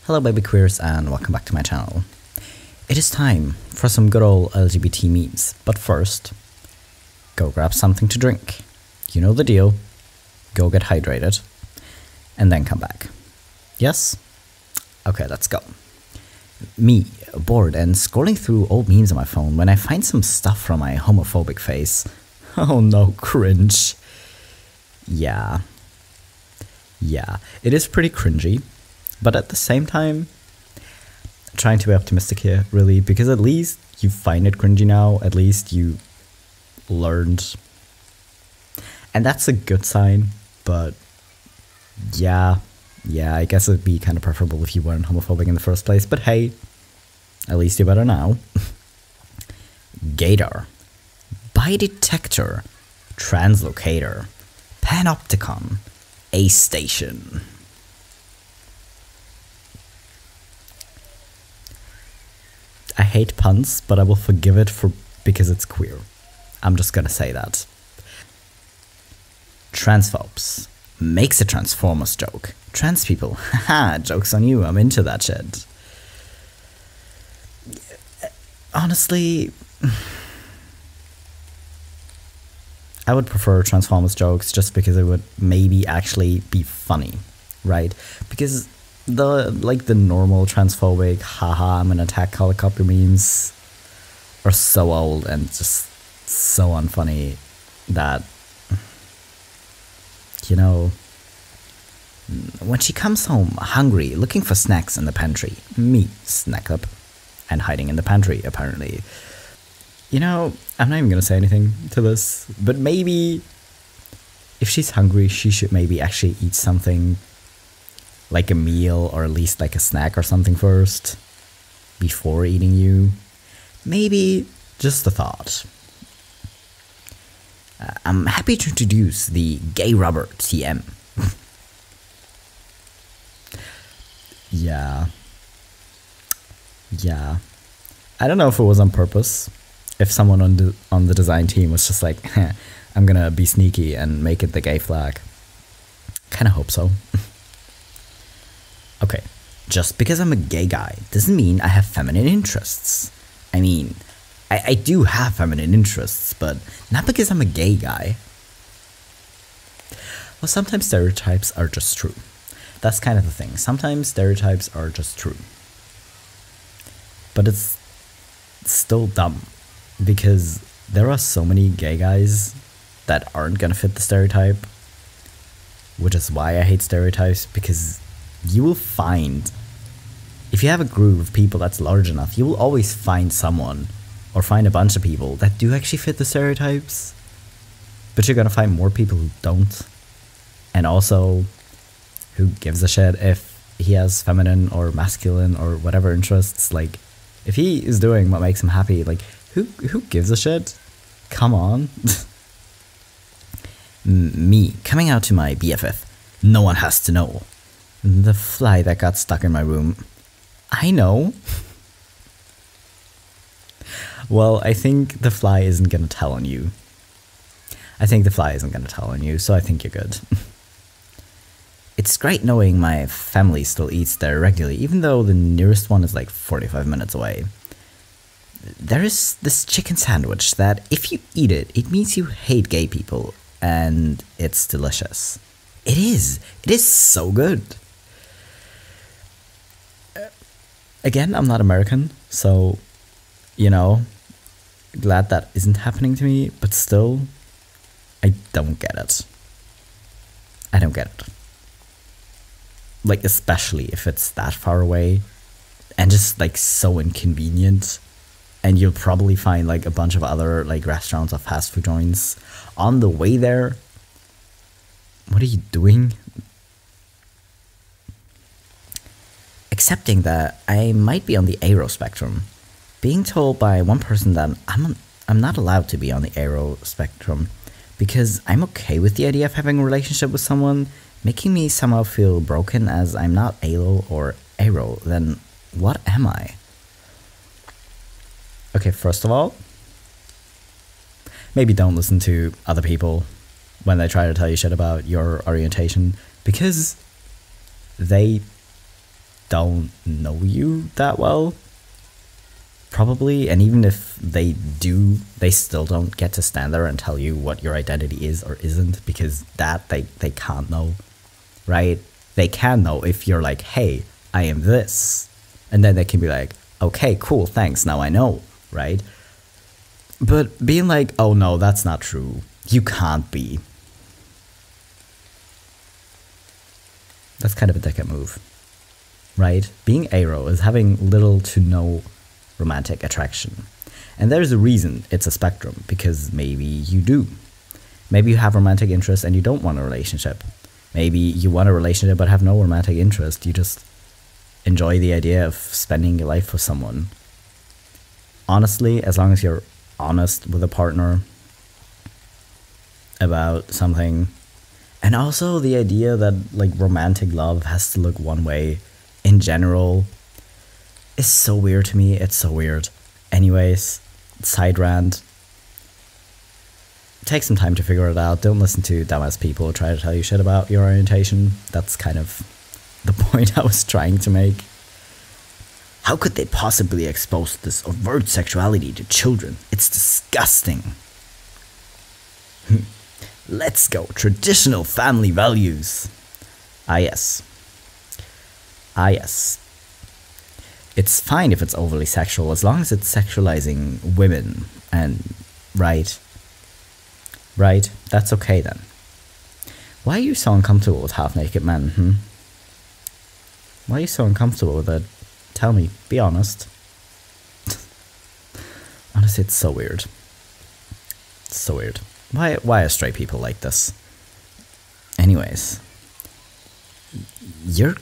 Hello BabyQueers and welcome back to my channel. It is time for some good old LGBT memes, but first, go grab something to drink. You know the deal. Go get hydrated, and then come back. Yes? Okay, let's go. Me, bored and scrolling through old memes on my phone when I find some stuff from my homophobic face. Oh no, cringe. Yeah, it is pretty cringy, but at the same time, trying to be optimistic here, really, because at least you find it cringy now, at least you learned. And that's a good sign, but yeah, I guess it'd be kind of preferable if you weren't homophobic in the first place, but hey, at least you're better now. Gator, Bi-detector, Translocator, Panopticon, A Station. I hate puns, but I will forgive it because it's queer. I'm just gonna say that. Transphobes, makes a Transformers joke. Trans people, haha, joke's on you, I'm into that shit. Honestly, I would prefer Transformers jokes just because it would maybe actually be funny, right? Because the normal transphobic, haha, I'm gonna attack helicopter memes are so old and just so unfunny that, you know, when she comes home hungry, looking for snacks in the pantry, me, snack up, and hiding in the pantry, apparently. You know, I'm not even gonna say anything to this, but maybe if she's hungry, she should maybe actually eat something like a meal or at least like a snack or something first before eating you. Maybe just a thought. I'm happy to introduce the gay rubber TM. Yeah. I don't know if it was on purpose. If someone on the design team was just like, I'm gonna be sneaky and make it the gay flag. Kinda hope so. Okay, just because I'm a gay guy doesn't mean I have feminine interests. I mean, I do have feminine interests, but not because I'm a gay guy. Well, sometimes stereotypes are just true. That's kind of the thing. Sometimes stereotypes are just true. But it's still dumb, because there are so many gay guys that aren't gonna fit the stereotype, which is why I hate stereotypes, because you will find, if you have a group of people that's large enough, you will always find someone or find a bunch of people that do actually fit the stereotypes, but you're gonna find more people who don't. And also, who gives a shit if he has feminine or masculine or whatever interests? Like, if he is doing what makes him happy, like, who gives a shit? Come on. Me, coming out to my BFF, no one has to know. The fly that got stuck in my room. I know. Well, I think the fly isn't gonna tell on you. So I think you're good. It's great knowing my family still eats there regularly, even though the nearest one is like 45 minutes away. There is this chicken sandwich that if you eat it, it means you hate gay people, and it's delicious. It is so good. Again, I'm not American, so, you know, glad that isn't happening to me, but still, I don't get it. Like, especially if it's that far away and just like so inconvenient, and you'll probably find like a bunch of other like restaurants or fast food joints on the way there. What are you doing? Accepting that I might be on the aro spectrum, being told by one person that I'm not allowed to be on the aro spectrum because I'm okay with the idea of having a relationship with someone, making me somehow feel broken as I'm not alo or aro, then what am I? Okay, first of all, maybe don't listen to other people when they try to tell you shit about your orientation, because they don't know you that well, probably, and even if they do, they still don't get to stand there and tell you what your identity is or isn't, because that they can't know, right? They can know if you're like, hey, I am this, and then they can be like, okay, cool, thanks, now I know, right? But being like, oh no, that's not true, you can't be, that's kind of a dickhead move, right? Being aro is having little to no romantic attraction. And there's a reason it's a spectrum, because maybe you do. Maybe you have romantic interest and you don't want a relationship. Maybe you want a relationship but have no romantic interest. You just enjoy the idea of spending your life with someone. Honestly, as long as you're honest with a partner about something, and also the idea that like romantic love has to look one way in general is so weird to me. It's so weird. Anyways, side rant. Take some time to figure it out. Don't listen to dumbass people who try to tell you shit about your orientation. That's kind of the point I was trying to make. How could they possibly expose this overt sexuality to children? It's disgusting. Let's go. Traditional family values. Ah, yes. Ah, yes. It's fine if it's overly sexual, as long as it's sexualizing women, and right, that's okay then. Why are you so uncomfortable with half-naked men, Why are you so uncomfortable with it? Tell me, be honest. Honestly, it's so weird. It's so weird. Why are straight people like this? Anyways. You're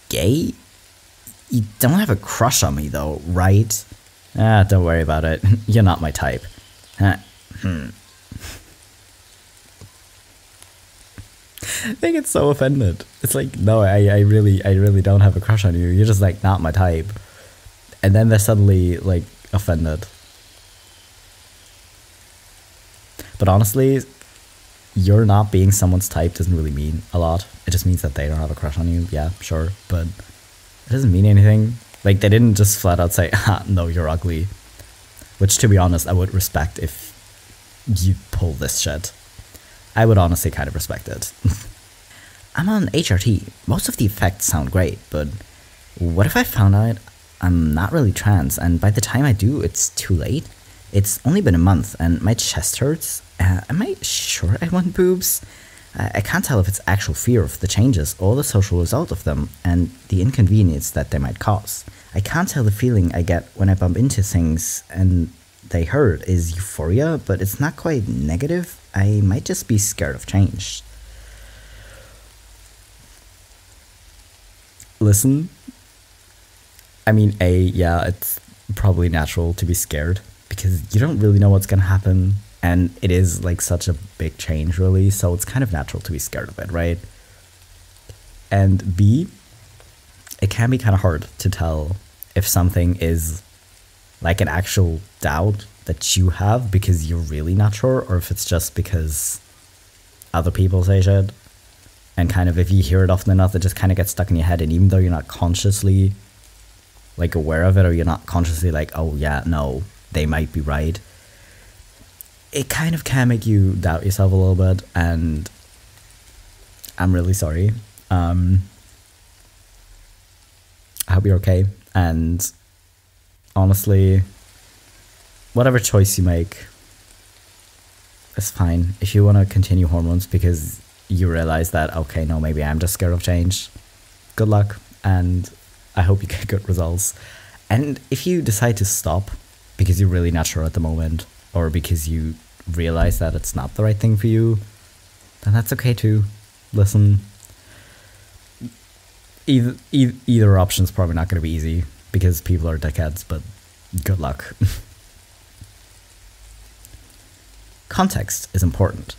gay? You don't have a crush on me though, right? Ah, don't worry about it. You're not my type. I get so offended. It's like, no, I really don't have a crush on you. You're just like not my type. And then they're suddenly like offended. But honestly, you're not being someone's type doesn't really mean a lot. It just means that they don't have a crush on you. Yeah, sure, but it doesn't mean anything. Like, they didn't just flat out say, no, you're ugly. Which, to be honest, I would respect if you pull this shit. I would honestly kind of respect it. I'm on HRT. Most of the effects sound great, but what if I found out I'm not really trans, and by the time I do, it's too late? It's only been a month, and my chest hurts. Am I sure I want boobs? I can't tell if it's actual fear of the changes or the social result of them and the inconvenience that they might cause. I can't tell the feeling I get when I bump into things and they hurt is euphoria, but it's not quite negative. I might just be scared of change. Listen, I mean, yeah, it's probably natural to be scared because you don't really know what's gonna happen. And it is like such a big change, really, so it's kind of natural to be scared of it, right? And B, it can be kind of hard to tell if something is like an actual doubt that you have because you're really not sure, or if it's just because other people say shit. And kind of if you hear it often enough, it just kind of gets stuck in your head, and even though you're not consciously like aware of it, or you're not consciously like, oh yeah, no, they might be right, it kind of can make you doubt yourself a little bit, and I'm really sorry. I hope you're okay, and honestly, whatever choice you make is fine. If you want to continue hormones because you realize that, okay, no, maybe I'm just scared of change, good luck, and I hope you get good results. And if you decide to stop because you're really not sure at the moment, or because you realize that it's not the right thing for you, then that's okay too. Listen, either option's probably not going to be easy because people are dickheads, but good luck. Context is important.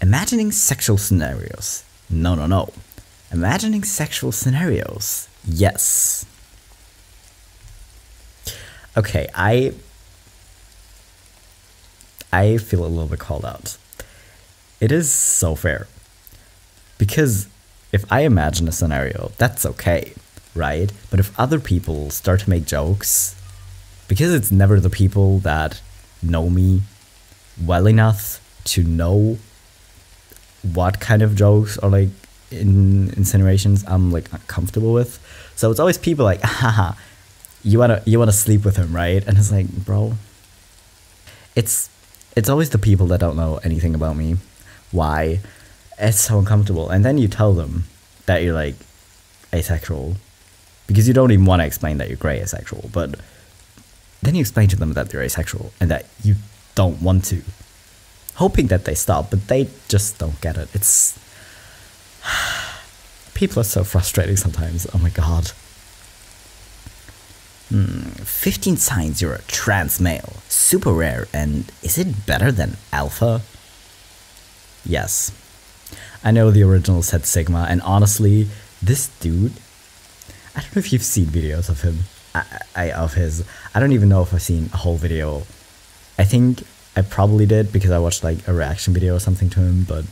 Imagining sexual scenarios. No. Imagining sexual scenarios. Yes. Okay, I feel a little bit called out. It is so fair. Because if I imagine a scenario, that's okay, right? But if other people start to make jokes, because it's never the people that know me well enough to know what kind of jokes or like insinuations I'm like uncomfortable with. So it's always people like, haha, you wanna sleep with him, right? And it's like, bro, it's always the people that don't know anything about me. Why? It's so uncomfortable. And then you tell them that you're like asexual, because you don't even want to explain that you're gray asexual, but then you explain to them that you're asexual and that you don't want to, hoping that they stop, but they just don't get it. It's people are so frustrating sometimes. Oh my god. 15 signs you're a trans male. Super rare, and is it better than alpha? Yes. I know the original said Sigma, and honestly, this dude, I don't know if you've seen videos of him. I don't even know if I've seen a whole video. I think I probably did because I watched like a reaction video or something to him, but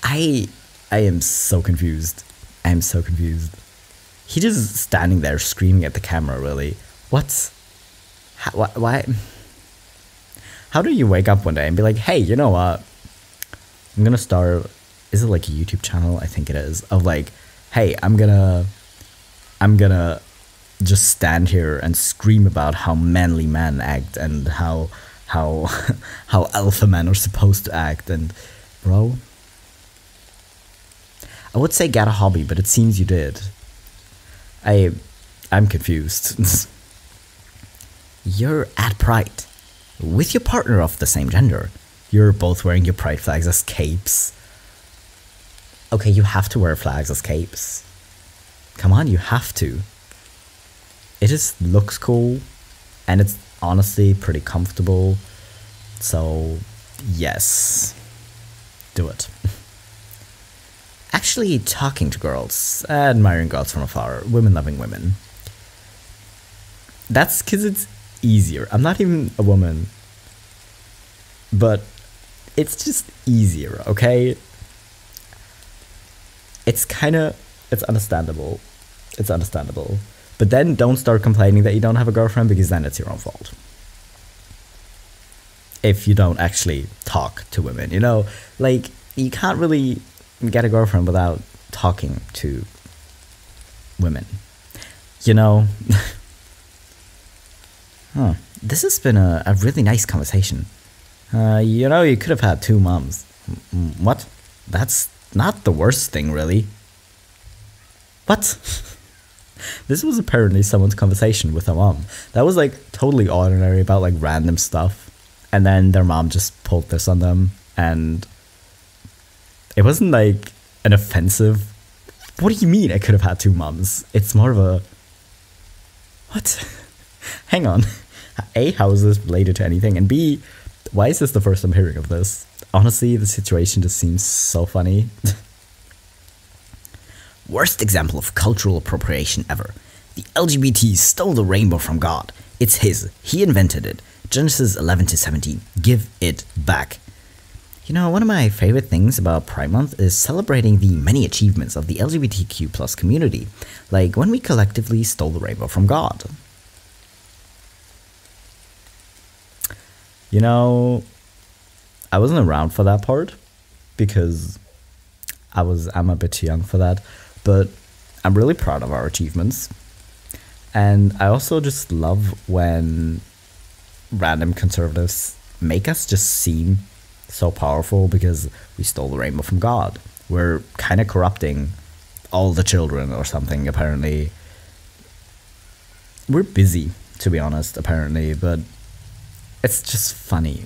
I am so confused. I am so confused. He just standing there screaming at the camera, really. What? Why? How do you wake up one day and be like, hey, you know what? I'm gonna start, is it like a YouTube channel? I think it is. Of like, hey, I'm gonna just stand here and scream about how manly men act and how alpha men are supposed to act. And bro, I would say get a hobby, but it seems you did. I'm confused. You're at Pride with your partner of the same gender. You're both wearing your pride flags as capes. Okay, you have to wear flags as capes. Come on, you have to. It just looks cool, and it's honestly pretty comfortable. So, yes, do it. Actually talking to girls, admiring girls from afar, women loving women. That's because it's easier. I'm not even a woman, but it's just easier, okay? It's understandable. It's understandable. But then don't start complaining that you don't have a girlfriend, because then it's your own fault. If you don't actually talk to women, you know? Like, you can't really get a girlfriend without talking to women. You know? Huh. This has been a really nice conversation. You know, you could have had 2 moms. What? That's not the worst thing, really. What? This was apparently someone's conversation with their mom. That was like totally ordinary, about like random stuff. And then their mom just pulled this on them, and it wasn't like an offensive. What do you mean I could have had 2 moms? It's more of a, what? Hang on. A, how is this related to anything? And B, why is this the first I'm hearing of this? Honestly, the situation just seems so funny. Worst example of cultural appropriation ever. The LGBT stole the rainbow from God. It's his. He invented it. Genesis 11-17. Give it back. You know, one of my favorite things about Pride Month is celebrating the many achievements of the LGBTQ+ community, like when we collectively stole the rainbow from God. You know, I wasn't around for that part because I'm a bit too young for that, but I'm really proud of our achievements. And I also just love when random conservatives make us just seem so powerful because we stole the rainbow from God. We're kind of corrupting all the children or something, apparently. We're busy, to be honest, apparently, but it's just funny.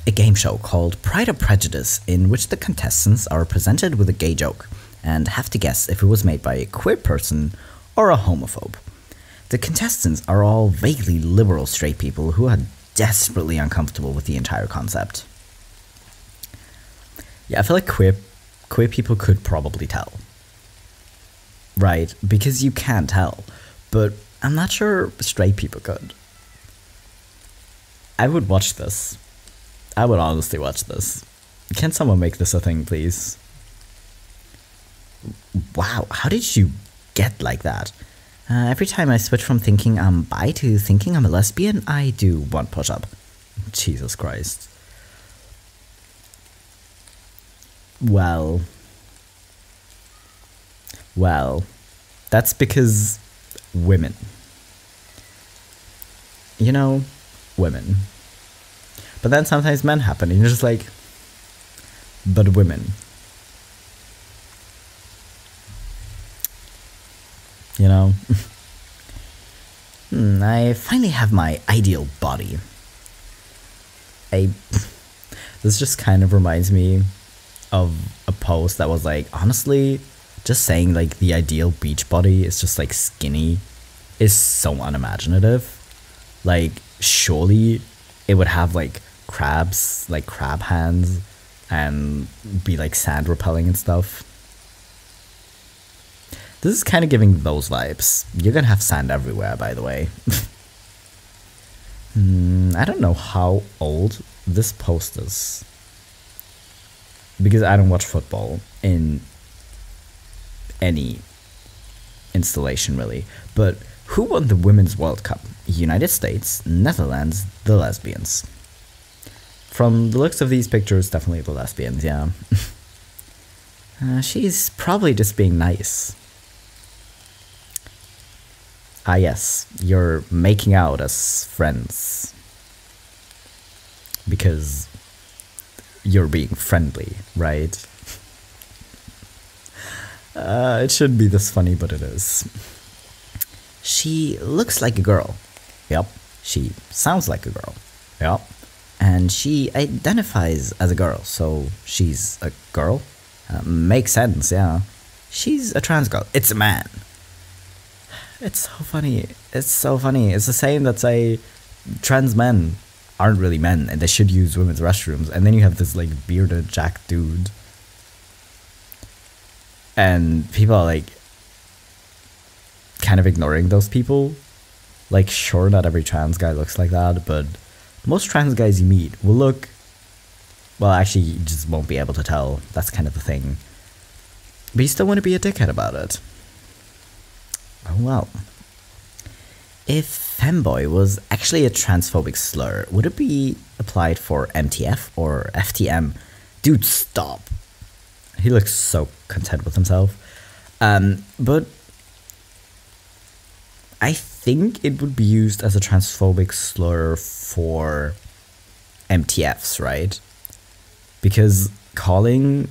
A game show called Pride or Prejudice, in which the contestants are presented with a gay joke and have to guess if it was made by a queer person or a homophobe. The contestants are all vaguely liberal straight people who are desperately uncomfortable with the entire concept. Yeah, I feel like queer people could probably tell. Right, because you can tell, but I'm not sure straight people could. I would watch this. I would honestly watch this. Can someone make this a thing, please? Wow, how did you get like that? Every time I switch from thinking I'm bi to thinking I'm a lesbian, I do one push-up. Jesus Christ. Well, that's because women. You know, women. But then sometimes men happen, and you're just like, but women. You know? I finally have my ideal body. This just kind of reminds me of a post that was like, honestly, just saying like the ideal beach body is just like skinny is so unimaginative. Like, surely it would have like crabs, like crab hands, and be like sand repelling and stuff. This is kind of giving those vibes. You're gonna have sand everywhere, by the way. I don't know how old this post is, because I don't watch football in any installation really. But who won the Women's World Cup? United States, Netherlands, the lesbians. From the looks of these pictures, definitely the lesbians, yeah. She's probably just being nice. Ah yes, you're making out as friends. Because you're being friendly, right? It shouldn't be this funny, but it is. She looks like a girl. Yep. She sounds like a girl. Yep. And she identifies as a girl, so she's a girl? Makes sense, yeah. She's a trans girl. It's a man. It's so funny. It's so funny. It's the same that say trans men aren't really men and they should use women's restrooms, and then you have this like bearded jack dude. And people are like kind of ignoring those people. Like, sure, not every trans guy looks like that, but most trans guys you meet will look, well, actually, you just won't be able to tell. That's kind of the thing. But you still want to be a dickhead about it. Oh well. If femboy was actually a transphobic slur, would it be applied for MTF or FTM? Dude, stop. He looks so content with himself. But I think it would be used as a transphobic slur for MTFs, right? Because calling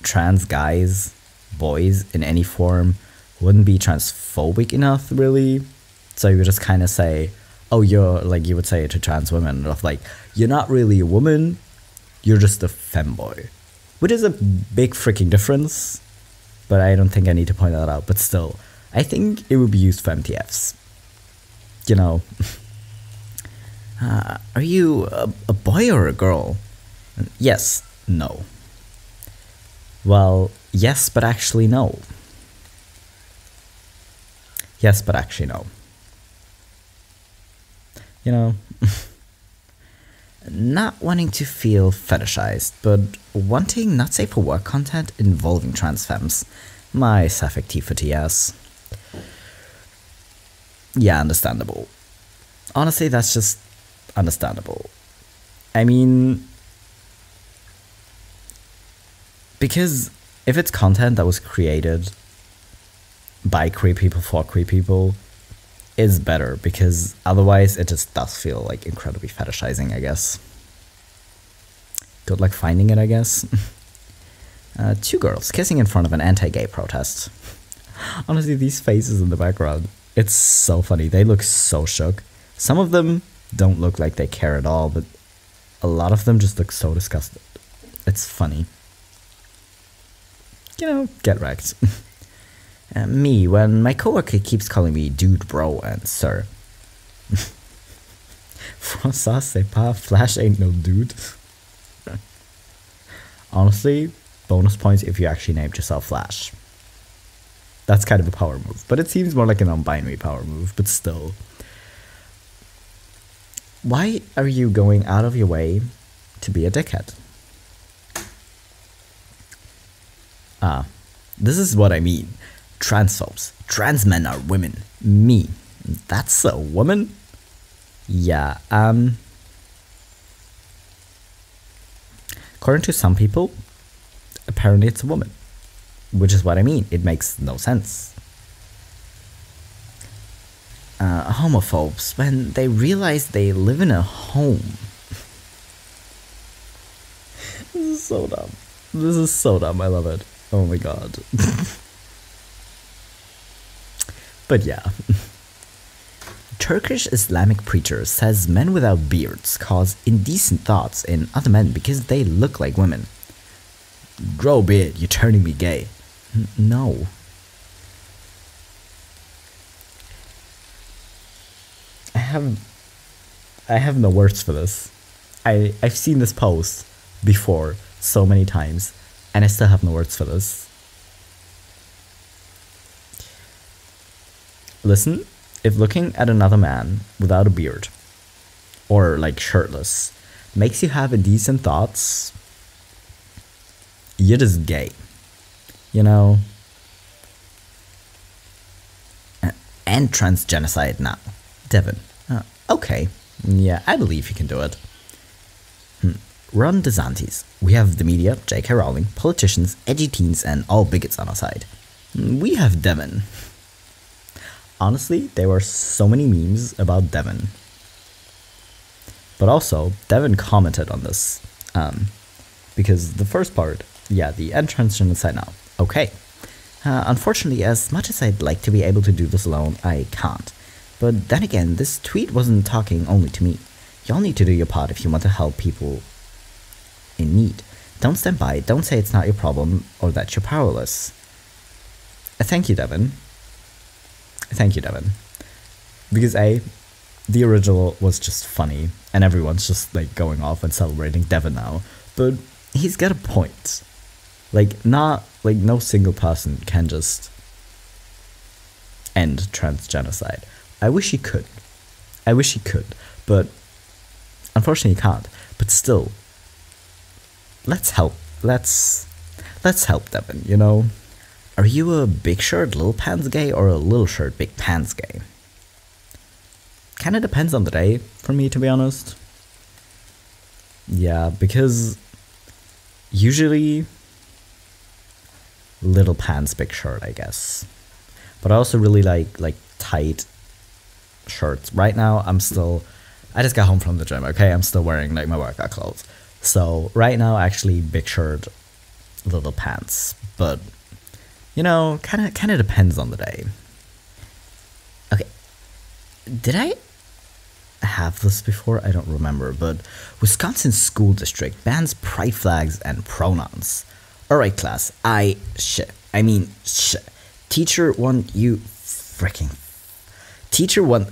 trans guys boys in any form wouldn't be transphobic enough, really. So you would just kind of say, oh, you're, like, you would say it to trans women, of like, you're not really a woman, you're just a femboy. Which is a big freaking difference, but I don't think I need to point that out. But still, I think it would be used for MTFs. You know, are you a boy or a girl? Yes, no. Well, yes, but actually no. Yes, but actually no. You know, not wanting to feel fetishized, but wanting not safe for work content involving trans femmes. My sapphic ass. Yeah, understandable. Honestly, that's just understandable. I mean, because if it's content that was created by queer people for queer people, it's better, because otherwise it just does feel like incredibly fetishizing, I guess. Good luck finding it, I guess. Two girls kissing in front of an anti-gay protest. Honestly, these faces in the background, it's so funny. They look so shook. Some of them don't look like they care at all, but a lot of them just look so disgusted. It's funny. You know, get wrecked. Me, when my coworker keeps calling me dude, bro, and sir. François, c'est pas, Flash ain't no dude. Honestly, bonus points if you actually named yourself Flash. That's kind of a power move, but it seems more like a non-binary power move, but still. Why are you going out of your way to be a dickhead? This is what I mean. Transphobes. Trans men are women. Me. That's a woman? Yeah, according to some people, apparently it's a woman. Which is what I mean. It makes no sense. Homophobes, when they realize they live in a home. This is so dumb. This is so dumb. I love it. Oh my god. But yeah. Turkish Islamic preacher says men without beards cause indecent thoughts in other men because they look like women. Grow a beard, you're turning me gay. No. I have no words for this. I've seen this post before so many times, and I still have no words for this. Listen, if looking at another man without a beard, or like shirtless, makes you have indecent thoughts, you're just gay. You know? And transgenocide now. Devin. Okay. Yeah, I believe you can do it. Ron DeSantis. We have the media, J.K. Rowling, politicians, edgy teens, and all bigots on our side. We have Devin. Honestly, there were so many memes about Devin. But also, Devin commented on this. Because the first part, yeah, the end transgenocide now. Okay. Unfortunately, as much as I'd like to be able to do this alone, I can't. But then again, this tweet wasn't talking only to me. Y'all need to do your part if you want to help people in need. Don't stand by, don't say it's not your problem, or that you're powerless. Thank you, Devin. Thank you, Devin. Because the original was just funny, and everyone's just like going off and celebrating Devin now. But he's got a point. Like, no single person can just end transgenocide. I wish he could. But unfortunately he can't. But still, let's help. Let's help Devin, you know? Are you a big shirt, little pants gay, or a little shirt, big pants gay? Kinda depends on the day, for me, to be honest. Yeah, because usually little pants, big shirt, I guess. But I also really like tight shirts. Right now, I just got home from the gym, okay? I'm still wearing like my workout clothes. So right now, actually, big shirt, little pants. But, you know, kind of depends on the day. Okay, did I have this before? I don't remember, but Wisconsin school district bans pride flags and pronouns. Alright, class, teacher want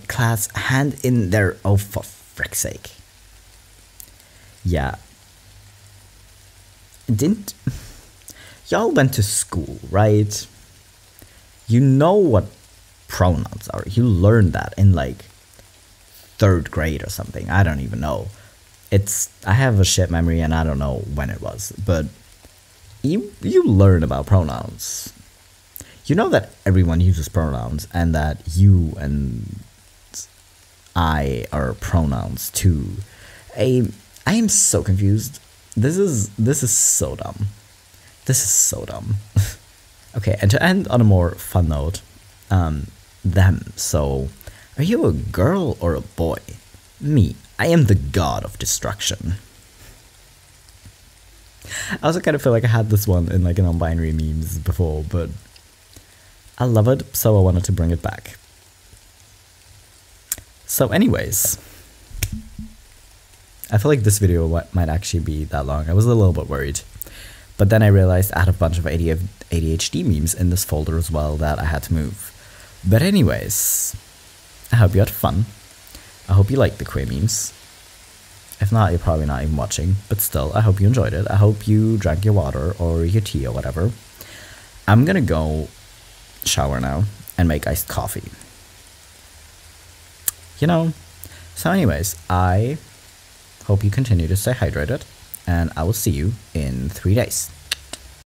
class hand in their, oh, for frick's sake. Yeah. Y'all went to school, right? You know what pronouns are. You learned that in like 3rd grade or something. I don't even know. I have a shit memory and I don't know when it was, but you learn about pronouns. You know that everyone uses pronouns and that you and I are pronouns too. I am so confused. This is so dumb. This is so dumb. Okay, and to end on a more fun note, them. So, are you a girl or a boy? Me. I am the god of destruction. I also kind of feel like I had this one in like non-binary memes before, but I love it, so I wanted to bring it back. So anyways, I feel like this video might actually be that long. I was a little bit worried. But then I realized I had a bunch of ADHD memes in this folder as well that I had to move. But anyways, I hope you had fun. I hope you liked the queer memes. If not, you're probably not even watching. But still, I hope you enjoyed it. I hope you drank your water or your tea or whatever. I'm gonna go shower now and make iced coffee. You know, so anyways, I hope you continue to stay hydrated, and I will see you in 3 days.